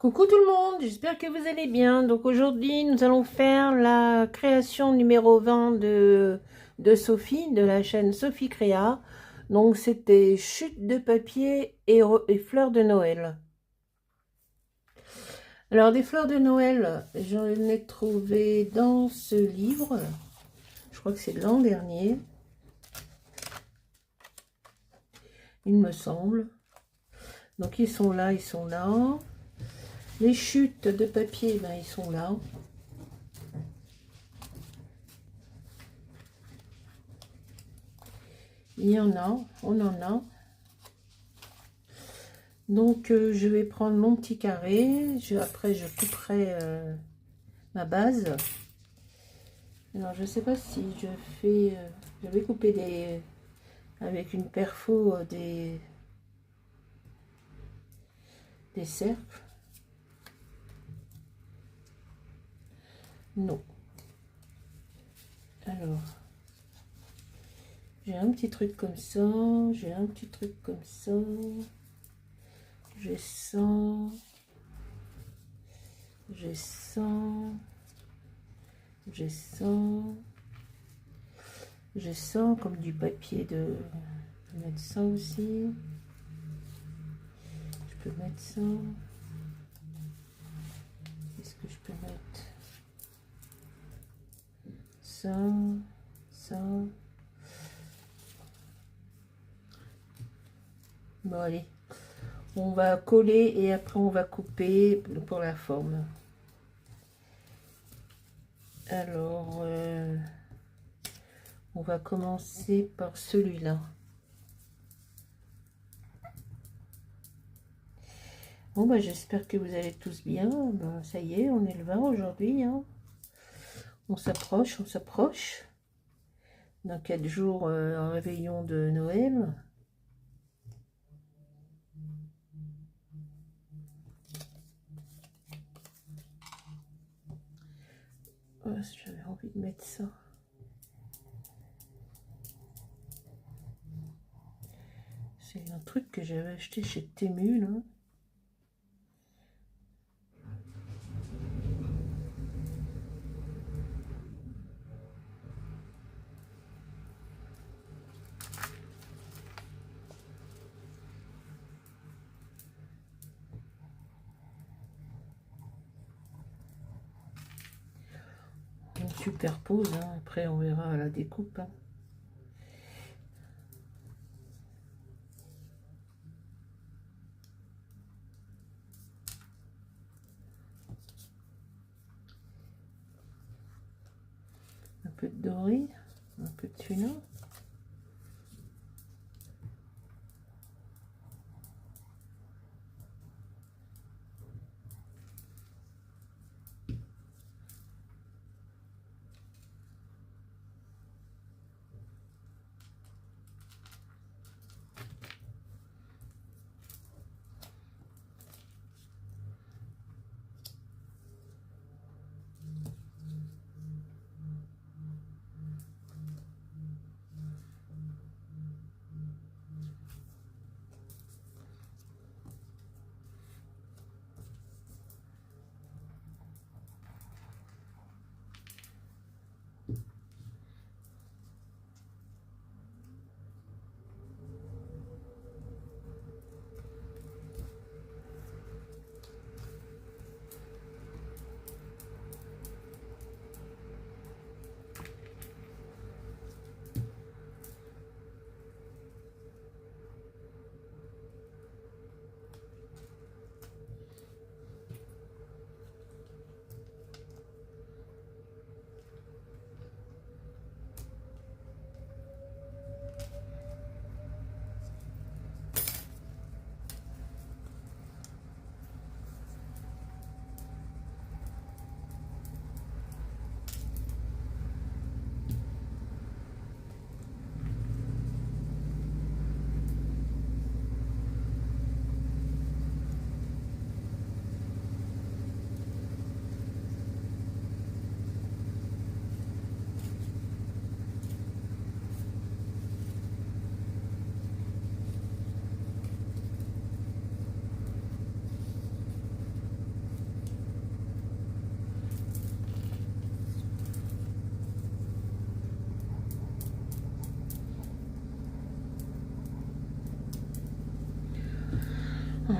Coucou tout le monde, j'espère que vous allez bien. Donc aujourd'hui, nous allons faire la création numéro 20 de Sophie, de la chaîne Sophie Créa. Donc c'était chute de papier et fleurs de Noël. Alors des fleurs de Noël, j'en ai trouvé dans ce livre. Je crois que c'est de l'an dernier, il me semble. Donc ils sont là, ils sont là. Les chutes de papier, ben, ils sont là. Il y en a, on en a. Donc je vais prendre mon petit carré. Après je couperai ma base. Alors je sais pas si je fais... je vais couper avec une perfo des cercles. Non. Alors, j'ai un petit truc comme ça. J'ai un petit truc comme ça. J'ai ça. J'ai ça. J'ai ça. J'ai ça comme du papier de... Je peux mettre ça aussi. Je peux mettre ça. Qu'est-ce que je peux mettre? Ça. Ça. Bon allez. On va coller et après on va couper pour la forme. Alors, on va commencer par celui-là. Bon, bah, j'espère que vous allez tous bien. Ben, ça y est, on est le 20 aujourd'hui. Hein. On s'approche, on s'approche. Dans 4 jours, un réveillon de Noël. Oh, j'avais envie de mettre ça. C'est un truc que j'avais acheté chez Temu, là. On superpose, hein. Après on verra à la découpe. Hein. Un peu de doré, un peu de tuna.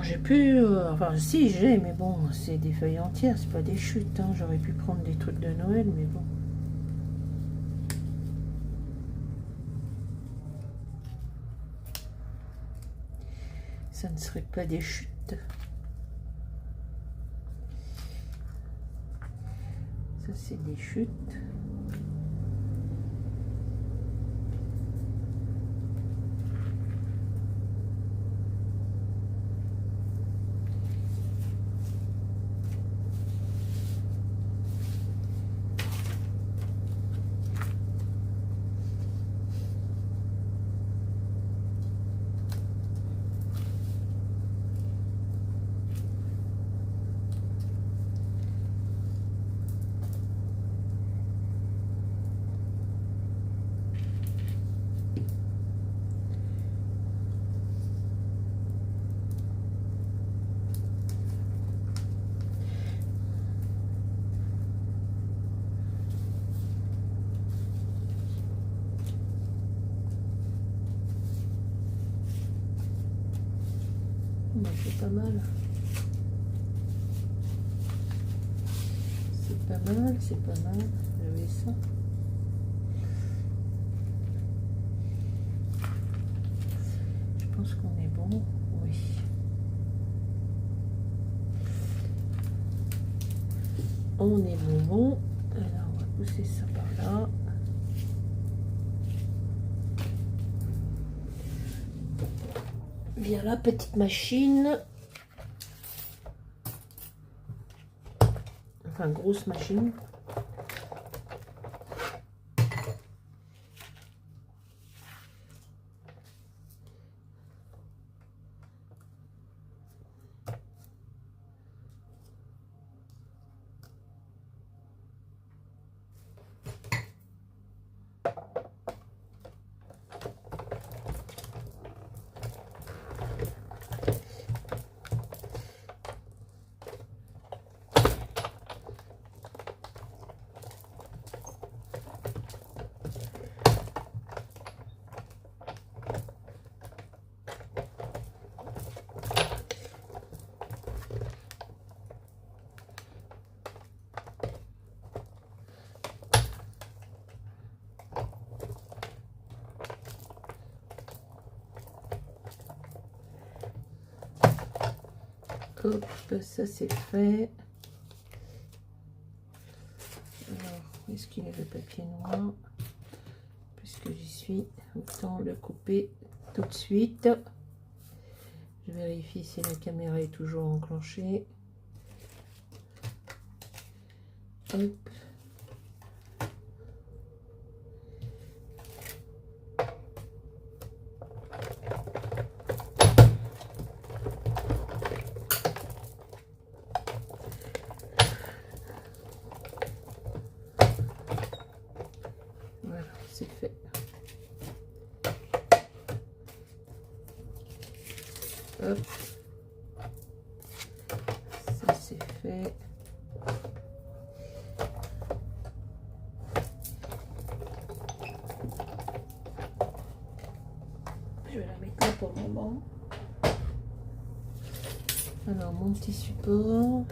j'ai plus... enfin, si, j'ai, mais bon, c'est des feuilles entières, c'est pas des chutes. Hein. J'aurais pu prendre des trucs de Noël, mais bon. Ça ne serait pas des chutes. Ça, c'est des chutes. C'est pas mal. C'est pas mal, c'est pas mal. J'avais ça. Je pense qu'on est bon. Oui. On est bon. Alors, on va pousser ça par là. Via la petite machine. Enfin, grosse machine. Hop, ça c'est fait. Alors, où est-ce qu'il est le papier noir? Puisque j'y suis, autant le couper tout de suite. Je vérifie si la caméra est toujours enclenchée. Hop. C'est fait. Hop. Ça c'est fait. Je vais la mettre là pour le moment. Alors mon petit support.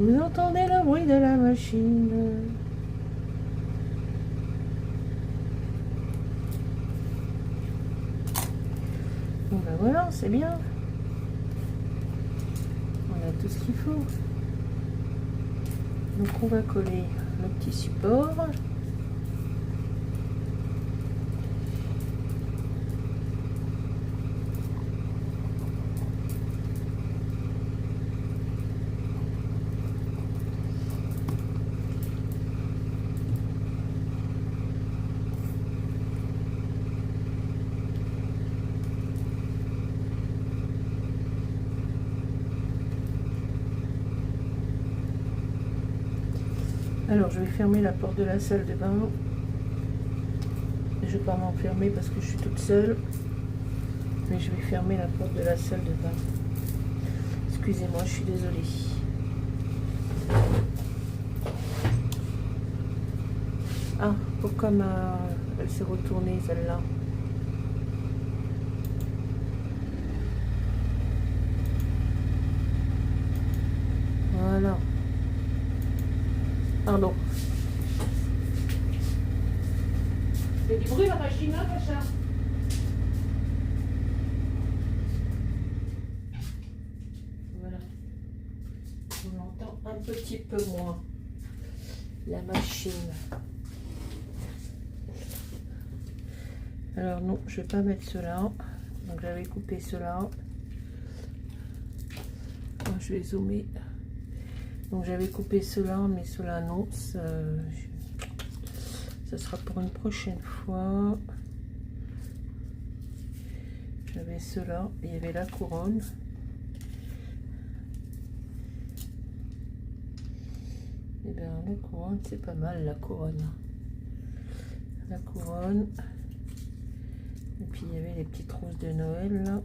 Vous entendez le bruit de la machine? Bon ben voilà, c'est bien. On a tout ce qu'il faut. Donc on va coller le petit support. Alors, je vais fermer la porte de la salle de bain. Je ne vais pas m'enfermer parce que je suis toute seule. Mais je vais fermer la porte de la salle de bain. Excusez-moi, je suis désolée. Ah, pourquoi elle s'est retournée, celle-là? Voilà. Pardon. Il y a du bruit la machine là, Pacha? Voilà. On entend un petit peu moins la machine. Alors non, je vais pas mettre cela. Donc j'avais coupé cela. Alors, je vais zoomer. Donc j'avais coupé cela, mais cela non. Ça sera pour une prochaine fois. J'avais cela, il y avait la couronne. Et bien la couronne, c'est pas mal la couronne. La couronne. Et puis il y avait les petites roses de Noël là.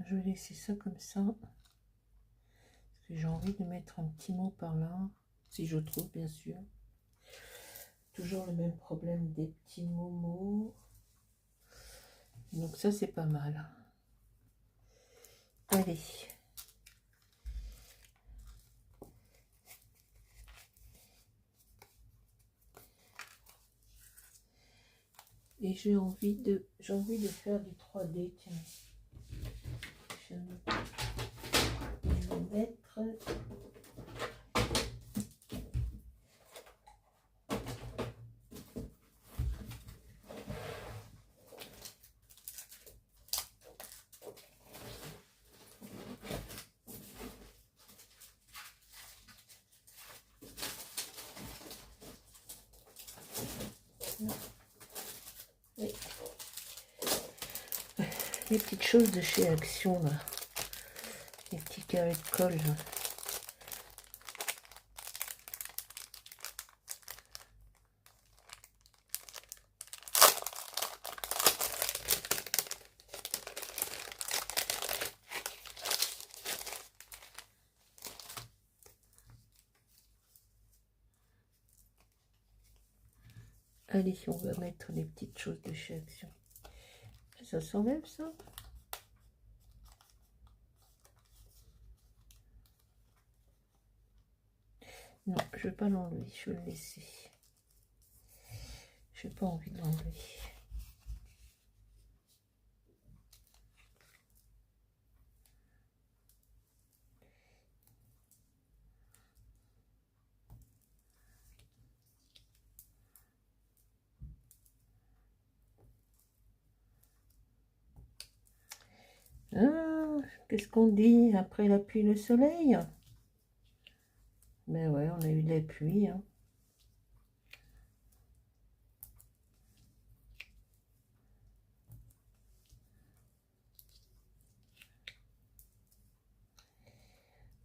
Je vais laisser ça comme ça. Parce que j'ai envie de mettre un petit mot par là. Si je trouve, bien sûr. Toujours le même problème des petits mots. Donc ça, c'est pas mal. Allez. Et j'ai envie de faire du 3D. Tiens. Je vais mettre... Oui. Les petites choses de chez Action, là. Les petits carrés de colle, là. Allez, on va mettre les petites choses de chez Action. Ça s'enlève, ça? Non, je ne vais pas l'enlever, je vais le laisser. Je n'ai pas envie de l'enlever. Ah, qu'est-ce qu'on dit après la pluie, le soleil? Mais ouais, on a eu de la pluie, hein.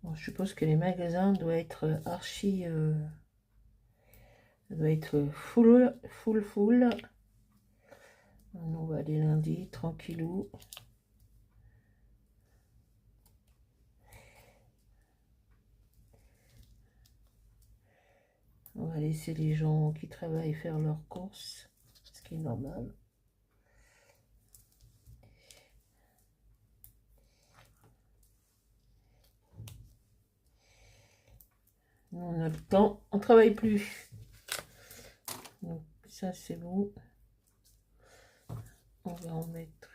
Bon, je suppose que les magasins doivent être archi... ça doit être full. On va aller lundi, tranquillou. On va laisser les gens qui travaillent faire leurs courses, ce qui est normal. Nous, on a le temps, on travaille plus. Donc ça c'est bon. On va en mettre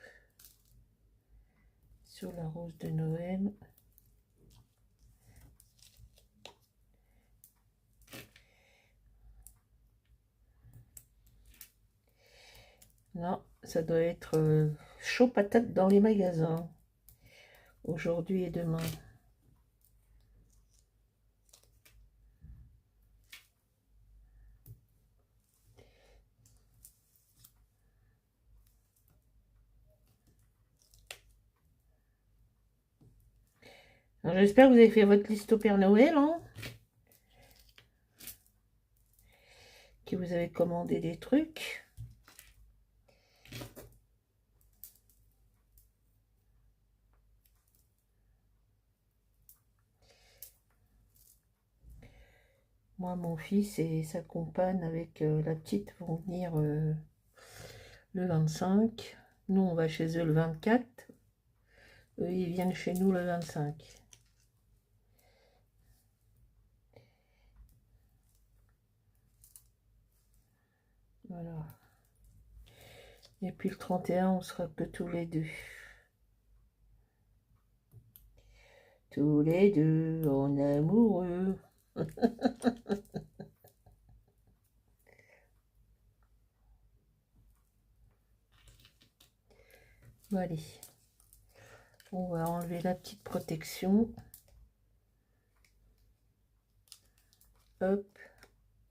sur la rose de Noël. Non, ça doit être chaud patate dans les magasins. Aujourd'hui et demain. J'espère que vous avez fait votre liste au Père Noël, hein, que vous avez commandé des trucs. Moi, mon fils et sa compagne avec la petite vont venir le 25. Nous, on va chez eux le 24. Eux, ils viennent chez nous le 25. Voilà. Et puis le 31, on sera que tous les deux. Tous les deux, en amoureux. Bon, allez. On va enlever la petite protection. Hop.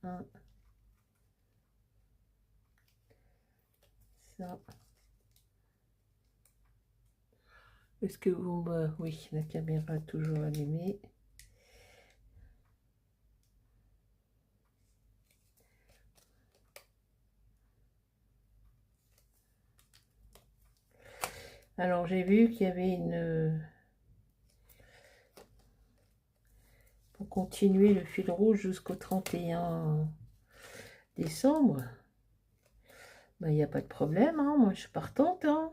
Un. Ça. Est-ce que vous... oui, la caméra est toujours allumée. Alors, j'ai vu qu'il y avait une... Pour continuer le fil rouge jusqu'au 31 décembre. Ben, il n'y a pas de problème, hein. Moi, je suis partante, hein.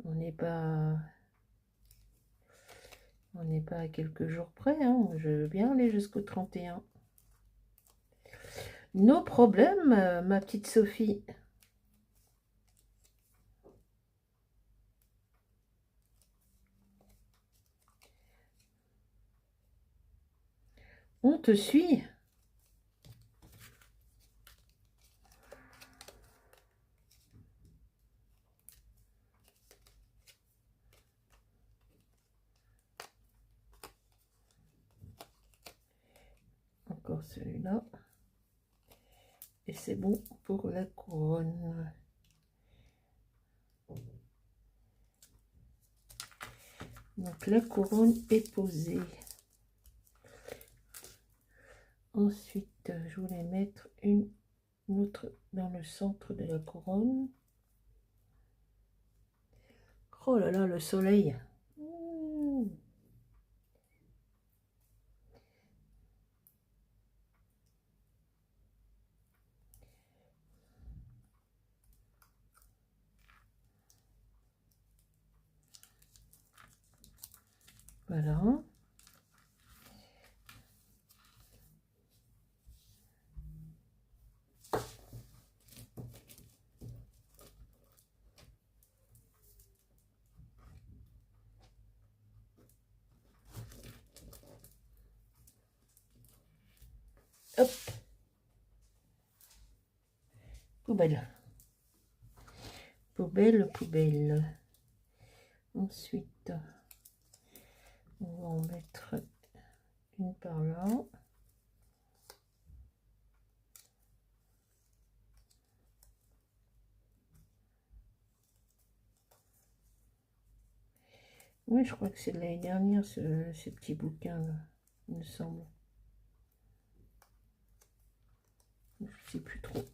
On n'est pas à quelques jours près, hein. Moi, je veux bien aller jusqu'au 31. No problème, ma petite Sophie. On te suit. Encore celui-là. Et c'est bon pour la couronne. Donc la couronne est posée. Ensuite, je voulais mettre une autre dans le centre de la couronne. Oh là là, le soleil. Ouh. Voilà. Hop. Poubelle. Poubelle. Ensuite, On va en mettre une par là. Oui, je crois que c'est de l'année dernière, ces petits bouquins-là, il me semble. Je ne sais plus trop.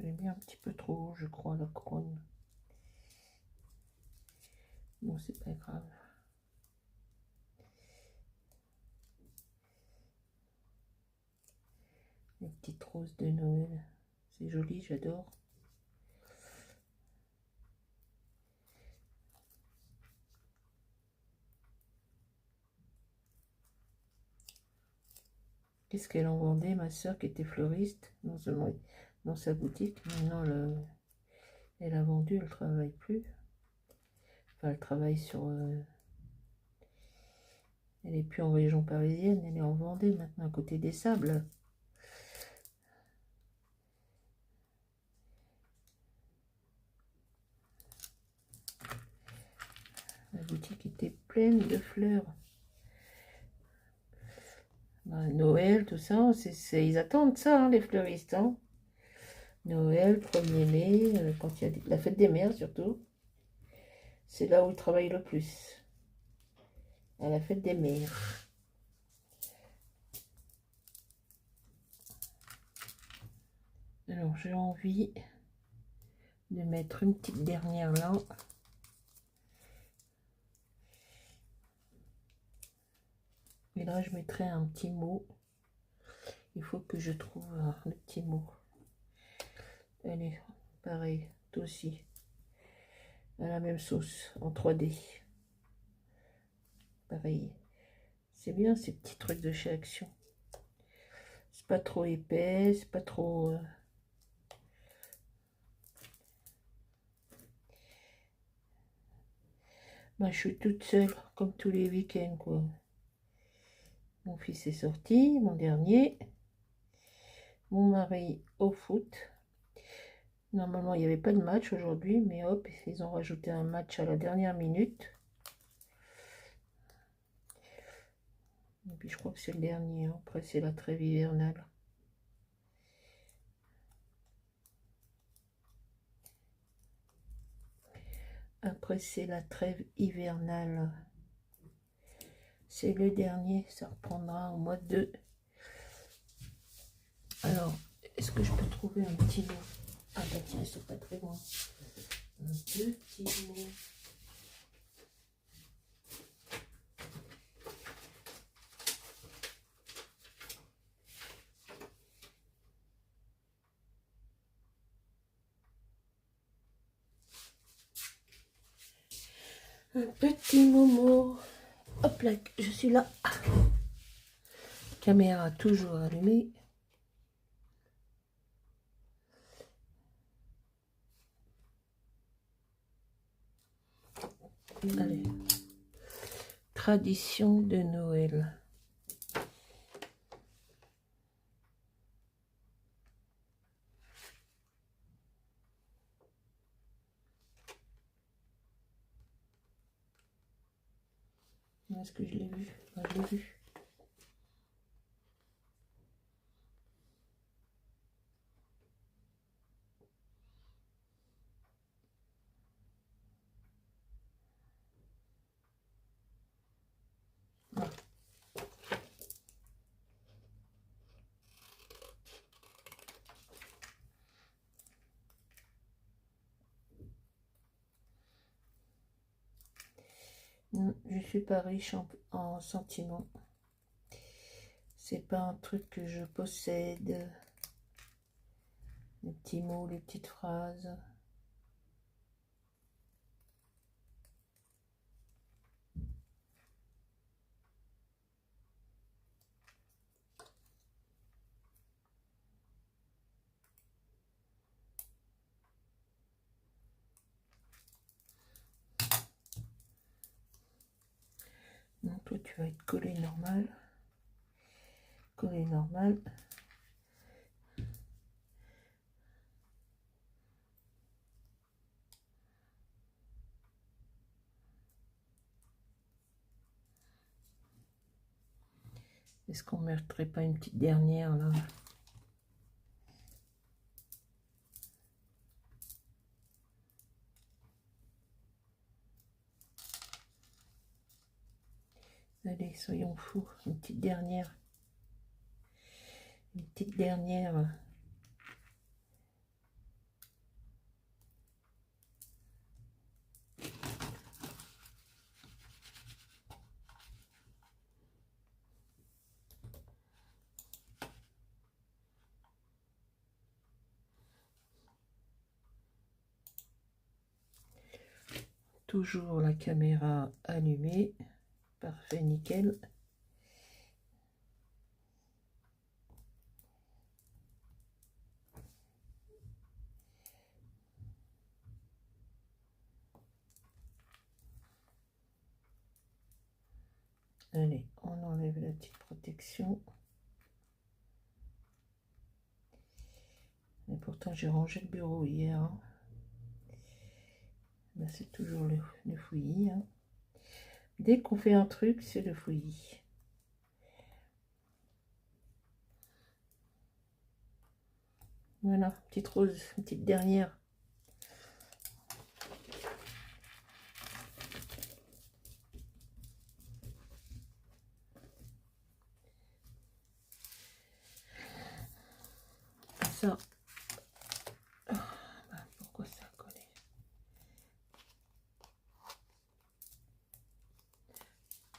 J'ai mis un petit peu trop haut, je crois, la couronne. Bon, c'est pas grave. Les petites roses de Noël. C'est joli, j'adore. Qu'est-ce qu'elle en vendait, ma soeur qui était fleuriste, non seulement dans sa boutique, maintenant elle a vendu, elle ne travaille plus. Enfin, elle travaille sur... elle n'est plus en région parisienne, elle est en Vendée maintenant, à côté des Sables. La boutique était pleine de fleurs. Bah, Noël, tout ça, ils attendent ça, hein, les fleuristes. Hein. Noël, 1er mai, quand il y a la fête des mères surtout. C'est là où ils travaillent le plus. À la fête des mères. Alors, j'ai envie de mettre une petite dernière là. Et là, je mettrai un petit mot. Il faut que je trouve le petit mot. Allez, pareil, toi aussi. À la même sauce, en 3D. Pareil. C'est bien ces petits trucs de chez Action. C'est pas trop épais, c'est pas trop... Bah, je suis toute seule, comme tous les week-ends, quoi. Mon fils est sorti, mon dernier. Mon mari au foot. Normalement, il n'y avait pas de match aujourd'hui, mais hop, ils ont rajouté un match à la dernière minute. Et puis, je crois que c'est le dernier. Hein. Après, c'est la trêve hivernale. Après, c'est la trêve hivernale. C'est le dernier. Ça reprendra au mois de... Alors, est-ce que je peux trouver un petit mot? Ah bah tiens, ils sont pas très loin. Un petit mot. Un petit Momo. Hop là, je suis là. Caméra toujours allumée. Allez. Tradition de Noël. Est-ce que je l'ai vu? Je l'ai vu. Je suis pas riche en sentiments. C'est pas un truc que je possède. Les petits mots, les petites phrases. va être collé normal. Collé normal. Est-ce qu'on ne mettrait pas une petite dernière là? Allez, soyons fous. Une petite dernière. Une petite dernière. Toujours la caméra allumée. Parfait, nickel. Allez, on enlève la petite protection. Et pourtant, j'ai rangé le bureau hier. Hein. Ben, c'est toujours le fouillis. Hein. Dès qu'on fait un truc, c'est le fouillis. Voilà, petite rose, une petite dernière. Ça. Pourquoi ça a collé?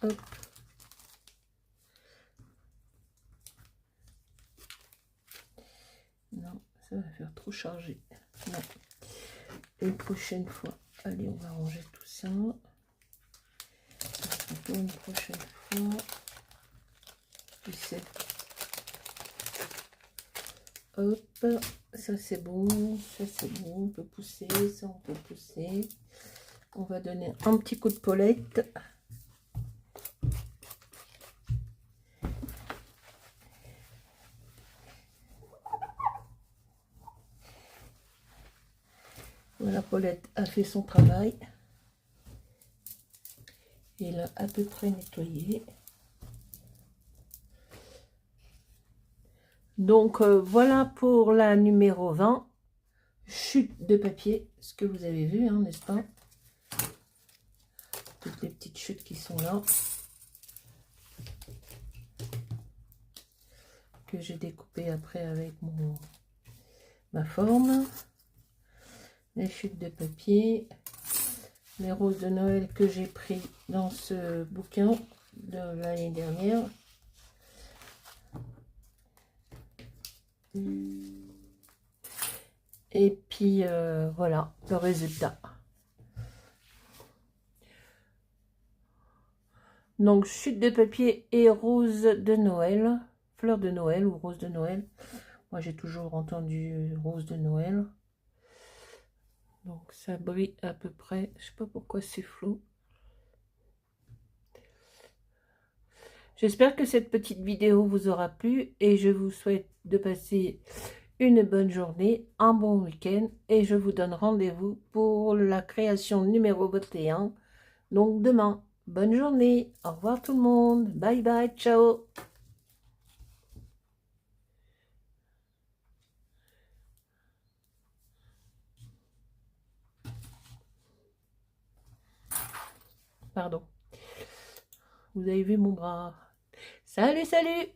Hop. Non, ça va faire trop chargé. Non. Une prochaine fois. Allez, on va ranger tout ça. Pour une prochaine fois. Tu sais. Hop, ça c'est bon, ça c'est bon, on peut pousser, ça on peut pousser. On va donner un petit coup de paulette. Voilà, Paulette a fait son travail. Et là, à peu près nettoyé. Donc, voilà pour la numéro 20. Chute de papier, ce que vous avez vu, hein, n'est-ce pas? Toutes les petites chutes qui sont là. Que j'ai découpé après avec ma forme. Les chutes de papier. Les roses de Noël que j'ai pris dans ce bouquin de l'année dernière. Et puis voilà le résultat. Donc chute de papier et rose de Noël, fleur de Noël ou rose de Noël. Moi j'ai toujours entendu rose de Noël. Donc ça brille à peu près. Je sais pas pourquoi c'est flou. J'espère que cette petite vidéo vous aura plu et je vous souhaite de passer une bonne journée, un bon week-end et je vous donne rendez-vous pour la création numéro 21. Donc demain, bonne journée, au revoir tout le monde, bye bye, ciao. Pardon, vous avez vu mon bras. Salut, salut.